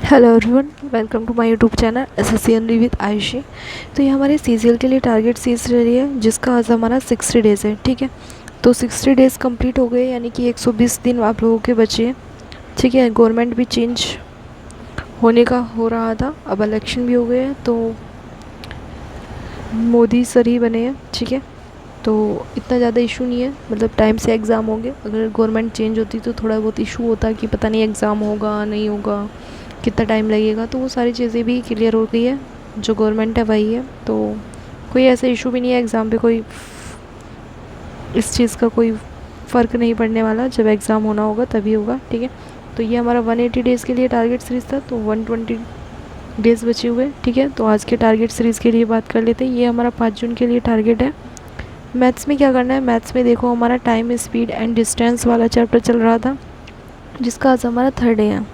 Hello everyone, welcome to my YouTube channel SSC only with Aayushi. तो ये हमारे CGL के लिए टारगेट सीरीज रही है, जिसका आज हमारा 60 डेज़ है। ठीक है, तो 60 डेज़ कंप्लीट हो गए, यानी कि 120 दिन आप लोगों के बचे हैं। ठीक है, गवर्नमेंट भी चेंज होने का हो रहा था, अब इलेक्शन भी हो गए हैं, तो मोदी सर ही बने हैं। ठीक है, तो इतना ज़्यादा इशू नहीं है, मतलब टाइम से एग्ज़ाम होंगे। अगर गवर्नमेंट चेंज होती तो थोड़ा बहुत इशू होता कि पता नहीं एग्ज़ाम होगा नहीं होगा, कितना टाइम लगेगा, तो वो सारी चीज़ें भी क्लियर हो गई है। जो गवर्नमेंट है वही है, तो कोई ऐसा इशू भी नहीं है एग्ज़ाम पे। कोई इस चीज़ का कोई फ़र्क नहीं पड़ने वाला, जब एग्ज़ाम होना होगा तभी होगा। ठीक है, तो ये हमारा 180 डेज़ के लिए टारगेट सीरीज़ था, तो 120 डेज़ बचे हुए। ठीक है, तो आज के टारगेट सीरीज़ के लिए बात कर लेते हैं। ये हमारा 5 जून के लिए टारगेट है। मैथ्स में क्या करना है, मैथ्स में देखो हमारा टाइम, स्पीड एंड डिस्टेंस वाला चैप्टर चल रहा था, जिसका आज हमारा 3rd डे है।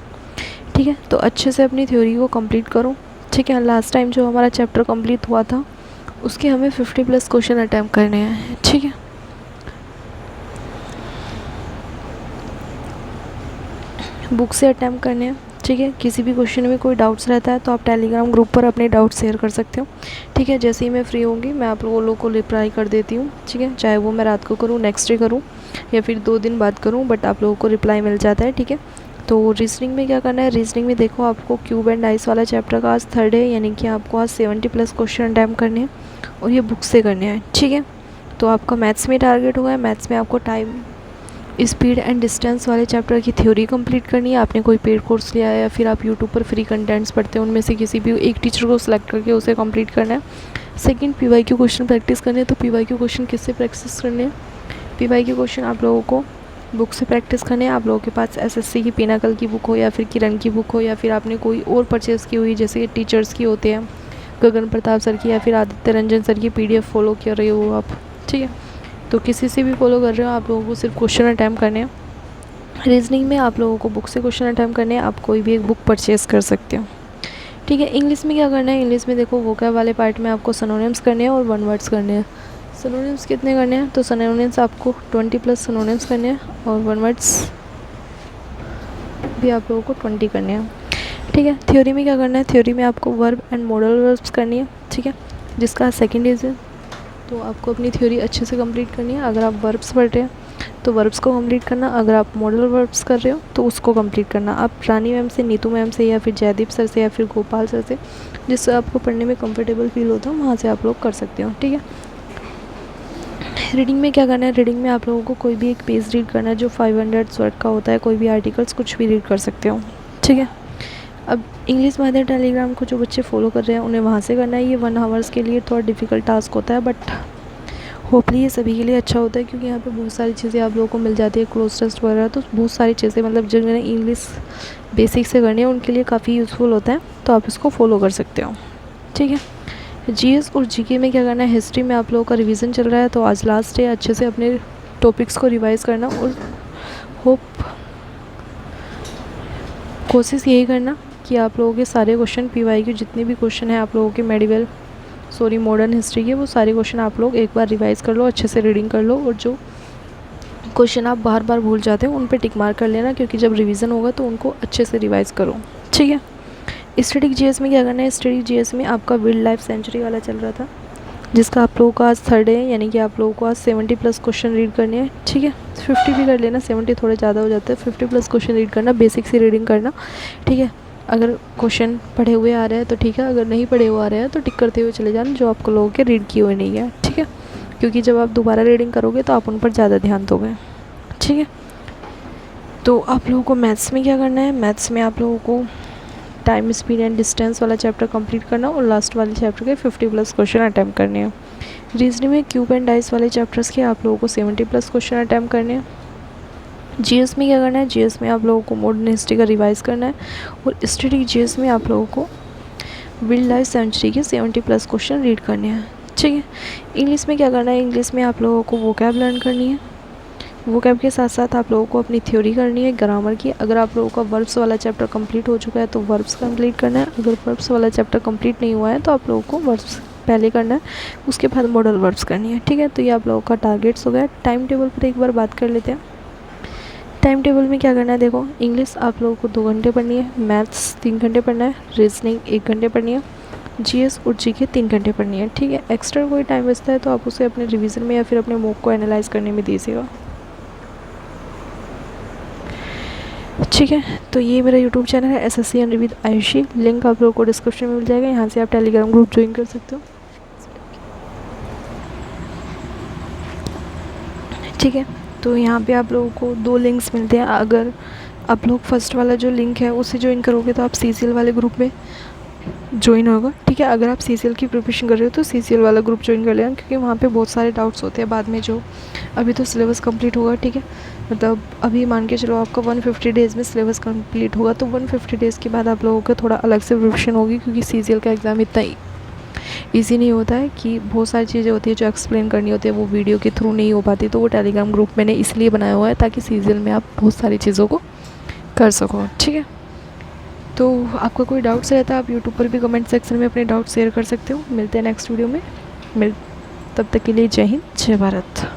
ठीक है, तो अच्छे से अपनी थ्योरी को कंप्लीट करो। ठीक है, लास्ट टाइम जो हमारा चैप्टर कंप्लीट हुआ था उसके हमें 50+ क्वेश्चन अटैम्प्ट करने हैं। ठीक है, बुक से अटैम्प्ट करने हैं। ठीक है, किसी भी क्वेश्चन में कोई डाउट्स रहता है तो आप टेलीग्राम ग्रुप पर अपने डाउट्स शेयर कर सकते हो। ठीक है, जैसे ही मैं फ्री होंगी मैं आप लोगों को रिप्लाई कर देती हूँ। ठीक है, चाहे वो मैं रात को करूँ, नेक्स्ट डे करूँ, या फिर 2 दिन बाद करूँ, बट आप लोगों को रिप्लाई मिल जाता है। ठीक है, तो रीजनिंग में क्या करना है, रीजनिंग में देखो आपको क्यूब एंड डाइस वाला चैप्टर का आज 3rd है, यानी कि आपको आज 70+ क्वेश्चन अटैम्प्ट करने हैं, और ये बुक से करने हैं। ठीक है, तो आपका मैथ्स में टारगेट होगा, मैथ्स में आपको टाइम, स्पीड एंड डिस्टेंस वाले चैप्टर की थ्योरी कंप्लीट करनी है। आपने कोई पेड कोर्स लिया है या फिर आप यूट्यूब पर फ्री कंटेंट्स पढ़ते हैं, उनमें से किसी भी एक टीचर को सिलेक्ट करके उसे कंप्लीट करना है। सेकंड, पीवाईक्यू क्वेश्चन प्रैक्टिस करने हैं। तो पीवाईक्यू क्वेश्चन किससे प्रैक्टिस करने हैं, पीवाईक्यू क्वेश्चन आप लोगों को बुक से प्रैक्टिस करने हैं। आप लोगों के पास एसएससी की पिनाकल की बुक हो, या फिर किरण की बुक हो, या फिर आपने कोई और परचेज़ की हुई, जैसे टीचर्स की होते हैं, गगन प्रताप सर की या फिर आदित्य रंजन सर की पीडीएफ फॉलो कर रहे हो आप। ठीक है, तो किसी से भी फॉलो कर रहे हो, आप लोगों को सिर्फ क्वेश्चन अटैम्प्ट करने हैं। रीजनिंग में आप लोगों को बुक से क्वेश्चन अटैम्प्ट करने हैं, आप कोई भी एक बुक परचेज़ कर सकते हो। ठीक है, इंग्लिश में क्या करना है, इंग्लिश में देखो वोकैब वाले पार्ट में आपको सिनोनिम्स करने हैं और वन वर्ड्स करने हैं। सिनोनिम्स कितने करने हैं, तो सिनोनिम्स आपको 20+ सिनोनिम्स करने हैं, और वन वर्ड्स भी आप लोगों को 20 करने हैं। ठीक है, थ्योरी में क्या करना है, थ्योरी में आपको वर्ब एंड मॉडल वर्ब्स करनी है। ठीक है, जिसका 2nd डेज है, तो आपको अपनी थ्योरी अच्छे से कंप्लीट करनी है। अगर आप वर्ब्स पढ़ रहे हैं तो वर्ब्स को कंप्लीट करना, अगर आप मॉडल वर्ब्स कर रहे हो तो उसको कंप्लीट करना। आप रानी मैम से, नीतू मैम से, या फिर जयदीप सर से, या फिर गोपाल सर से, जिससे आपको पढ़ने में कंफर्टेबल फील होता है, वहाँ से आप लोग कर सकते हो। ठीक है, रीडिंग में क्या करना है, रीडिंग में आप लोगों को कोई भी एक पेज रीड करना है जो 500 वर्ड का होता है, कोई भी आर्टिकल्स कुछ भी रीड कर सकते हो। ठीक है, अब इंग्लिश माध्यम टेलीग्राम को जो बच्चे फॉलो कर रहे हैं उन्हें वहाँ से करना है। ये 1 आवर्स के लिए थोड़ा डिफ़िकल्ट टास्क होता है, बट होपली ये सभी के लिए अच्छा होता है, क्योंकि यहाँ पे बहुत सारी चीज़ें आप लोगों को मिल जाती है, क्लोज टेस्ट वगैरह, तो बहुत सारी चीज़ें, मतलब जिन्होंने इंग्लिश बेसिक से करनी है उनके लिए काफ़ी यूज़फुल होता है, तो आप इसको फॉलो कर सकते हो। ठीक है, जीएस और जीके में क्या करना है, हिस्ट्री में आप लोगों का रिवीजन चल रहा है, तो आज लास्ट डे, अच्छे से अपने टॉपिक्स को रिवाइज करना, और होप, कोशिश यही करना कि आप लोगों के सारे क्वेश्चन पीवाईक्यू जितने भी क्वेश्चन हैं आप लोगों के मेडिवल, सॉरी मॉडर्न हिस्ट्री के, वो सारे क्वेश्चन आप लोग एक बार रिवाइज कर लो, अच्छे से रीडिंग कर लो, और जो क्वेश्चन आप बार बार भूल जाते हो उन पे टिक मार्क कर लेना, क्योंकि जब रिवीजन होगा तो उनको अच्छे से रिवाइज करो। ठीक है, स्टैटिक जीएस में क्या करना है, स्टैटिक जीएस में आपका वाइल्ड लाइफ सेंचुरी वाला चल रहा था, जिसका आप लोगों का आज 3rd है, यानी कि आप लोगों को आज 70+ क्वेश्चन रीड करने हैं। ठीक है, 50 भी कर लेना, 70 थोड़े ज़्यादा हो जाते हैं। 50+ क्वेश्चन रीड करना, बेसिक से रीडिंग करना। ठीक है, अगर क्वेश्चन पढ़े हुए आ रहे हैं तो ठीक है, अगर नहीं पढ़े हुए आ रहे हैं तो टिक करते हुए चले जाना, जो आपको लोगों के रीड किए हुए नहीं है। ठीक है, क्योंकि जब आप दोबारा रीडिंग करोगे तो आप उन पर ज़्यादा ध्यान दोगे। ठीक है, तो आप लोगों को मैथ्स में क्या करना है, मैथ्स में आप लोगों को टाइम, स्पीड एंड डिस्टेंस वाला चैप्टर कंप्लीट करना, और लास्ट वाले चैप्टर के 50+ क्वेश्चन अटैम्प्ट करने हैं। रीजनिंग में क्यूब एंड डाइस वाले चैप्टर्स के आप लोगों को 70+ क्वेश्चन अटैम्प्ट करने हैं। जीएस में क्या करना है, जीएस में आप लोगों को मॉडर्न हिस्ट्री का रिवाइज करना है, और स्टैटिक जीएस में आप लोगों को वाइल्ड लाइफ सेंचुरी के 70+ क्वेश्चन रीड करने हैं। ठीक है, इंग्लिश में क्या करना है, इंग्लिश में आप लोगों को वोकैब लर्न करनी है। वोकैब के साथ साथ आप लोगों को अपनी थ्योरी करनी है ग्रामर की। अगर आप लोगों का वर्ब्स वाला चैप्टर कंप्लीट हो चुका है तो वर्ब्स कंप्लीट करना है, अगर वर्ब्स वाला चैप्टर कंप्लीट नहीं हुआ है तो आप लोगों को वर्ब्स पहले करना है, उसके बाद मॉडल वर्ब्स करनी है। ठीक है, तो ये आप लोगों का टारगेट्स हो गया। टाइम टेबल पर एक बार बात कर लेते हैं। टाइम टेबल में क्या करना है, देखो इंग्लिश आप लोगों को 2 घंटे पढ़नी है, मैथ्स 3 घंटे पढ़ना है, रीजनिंग 1 घंटे पढ़नी है, जीएस और जीके 3 घंटे पढ़नी है, ठीक है। एक्स्ट्रा कोई टाइम बचता है तो आप उसे अपने रिवीजन में या फिर अपने मॉक को एनालाइज करने में दीजिएगा, ठीक है। तो ये मेरा यूट्यूब चैनल है SSC and with Ayushi, link आप लोगों को डिस्क्रिप्शन में मिल जाएगा, यहाँ से आप टेलीग्राम ग्रुप ज्वाइन कर सकते हो, ठीक है। तो यहाँ पे आप लोगों को 2 लिंक्स मिलते हैं, अगर आप लोग फर्स्ट वाला जो लिंक है उससे ज्वाइन करोगे तो आप सीसीएल वाले ग्रुप में ज्वाइन होगा, ठीक है। अगर आप सीसीएल की प्रिपरेशन कर रहे हो तो सीसीएल वाला ग्रुप ज्वाइन कर लेना, क्योंकि वहाँ पे बहुत सारे डाउट्स होते हैं बाद में, जो अभी तो सिलेबस कंप्लीट होगा, ठीक है। मतलब अभी मान के चलो आपका 150 डेज़ में सिलेबस कंप्लीट होगा, तो 150 डेज़ के बाद आप लोगों का थोड़ा अलग से प्रिपरेशन होगी, क्योंकि सीसीएल का एग्ज़ाम इतना ईजी नहीं होता है, कि बहुत सारी चीज़ें होती है जो एक्सप्लेन करनी होती है वो वीडियो के थ्रू नहीं हो पाती। तो वो टेलीग्राम ग्रुप मैंने इसलिए बनाया हुआ है ताकि सीजीएल में आप बहुत सारी चीज़ों को कर सको, ठीक है। तो आपका कोई डाउट्स रहता है आप यूट्यूब पर भी कमेंट सेक्शन में अपने डाउट शेयर कर सकते हो। मिलते हैं नेक्स्ट वीडियो में, तब तक के लिए जय हिंद, जय भारत।